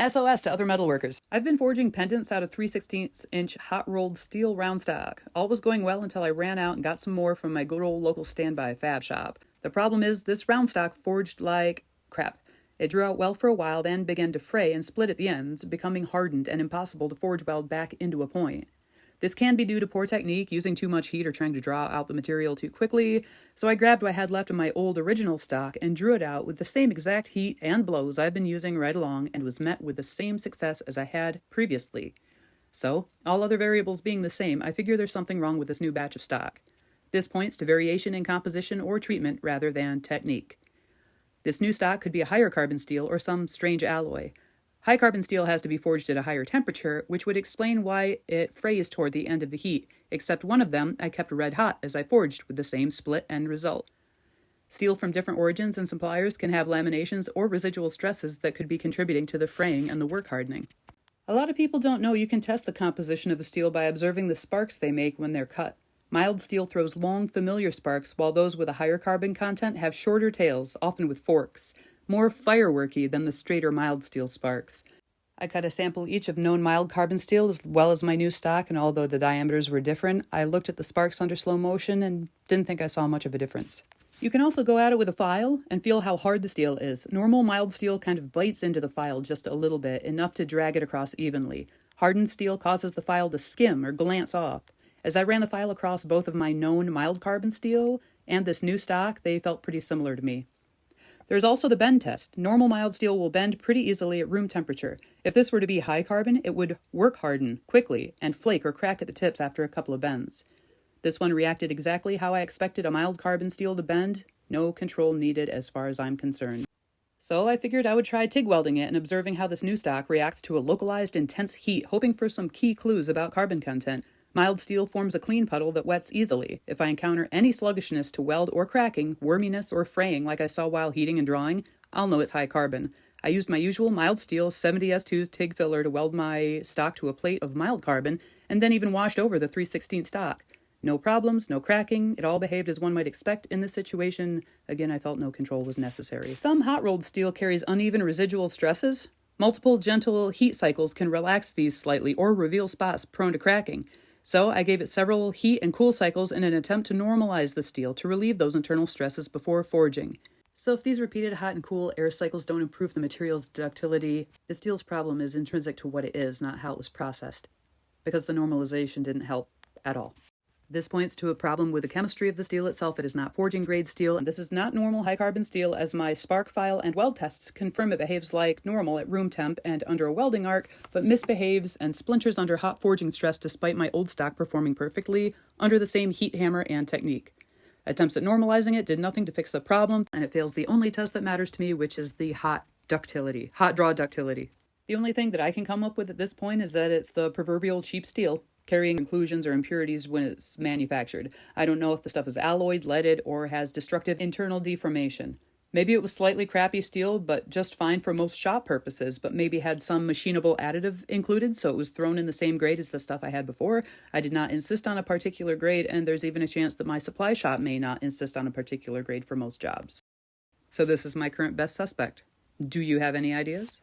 SOS to other metalworkers. I've been forging pendants out of 3/16" hot-rolled steel round stock. All was going well until I ran out and got some more from my good old local standby fab shop. The problem is this round stock forged like crap. It drew out well for a while, then began to fray and split at the ends, becoming hardened and impossible to forge weld back into a point. This can be due to poor technique, using too much heat or trying to draw out the material too quickly, so I grabbed what I had left of my old original stock and drew it out with the same exact heat and blows I've been using right along, and was met with the same success as I had previously. So, all other variables being the same, I figure there's something wrong with this new batch of stock. This points to variation in composition or treatment rather than technique. This new stock could be a higher carbon steel or some strange alloy. High carbon steel has to be forged at a higher temperature, which would explain why it frays toward the end of the heat, except one of them I kept red hot as I forged with the same split end result. Steel from different origins and suppliers can have laminations or residual stresses that could be contributing to the fraying and the work hardening. A lot of people don't know you can test the composition of a steel by observing the sparks they make when they're cut. Mild steel throws long, familiar sparks, while those with a higher carbon content have shorter tails, often with forks, more fireworky than the straighter mild steel sparks. I cut a sample each of known mild carbon steel as well as my new stock, and although the diameters were different, I looked at the sparks under slow motion and didn't think I saw much of a difference. You can also go at it with a file and feel how hard the steel is. Normal mild steel kind of bites into the file just a little bit, enough to drag it across evenly. Hardened steel causes the file to skim or glance off. As I ran the file across both of my known mild carbon steel and this new stock, they felt pretty similar to me. There's also the bend test. Normal mild steel will bend pretty easily at room temperature. If this were to be high carbon, it would work harden quickly and flake or crack at the tips after a couple of bends. This one reacted exactly how I expected a mild carbon steel to bend. No control needed as far as I'm concerned. So I figured I would try TIG welding it and observing how this new stock reacts to a localized intense heat, hoping for some key clues about carbon content. Mild steel forms a clean puddle that wets easily. If I encounter any sluggishness to weld or cracking, worminess or fraying like I saw while heating and drawing, I'll know it's high carbon. I used my usual mild steel 70S2 TIG filler to weld my stock to a plate of mild carbon, and then even washed over the 3/16 stock. No problems, no cracking, it all behaved as one might expect in this situation. Again, I felt no control was necessary. Some hot-rolled steel carries uneven residual stresses. Multiple gentle heat cycles can relax these slightly or reveal spots prone to cracking. So I gave it several heat and cool cycles in an attempt to normalize the steel to relieve those internal stresses before forging. So if these repeated hot and cool air cycles don't improve the material's ductility, the steel's problem is intrinsic to what it is, not how it was processed, because the normalization didn't help at all. This points to a problem with the chemistry of the steel itself. It is not forging grade steel, and this is not normal high carbon steel, as my spark file and weld tests confirm it behaves like normal at room temp and under a welding arc, but misbehaves and splinters under hot forging stress despite my old stock performing perfectly under the same heat hammer and technique. Attempts at normalizing it did nothing to fix the problem, and it fails the only test that matters to me, which is the hot draw ductility. The only thing that I can come up with at this point is that it's the proverbial cheap steel, carrying inclusions or impurities when it's manufactured. I don't know if the stuff is alloyed, leaded, or has destructive internal deformation. Maybe it was slightly crappy steel, but just fine for most shop purposes, but maybe had some machinable additive included, so it was thrown in the same grade as the stuff I had before. I did not insist on a particular grade, and there's even a chance that my supply shop may not insist on a particular grade for most jobs. So this is my current best suspect. Do you have any ideas?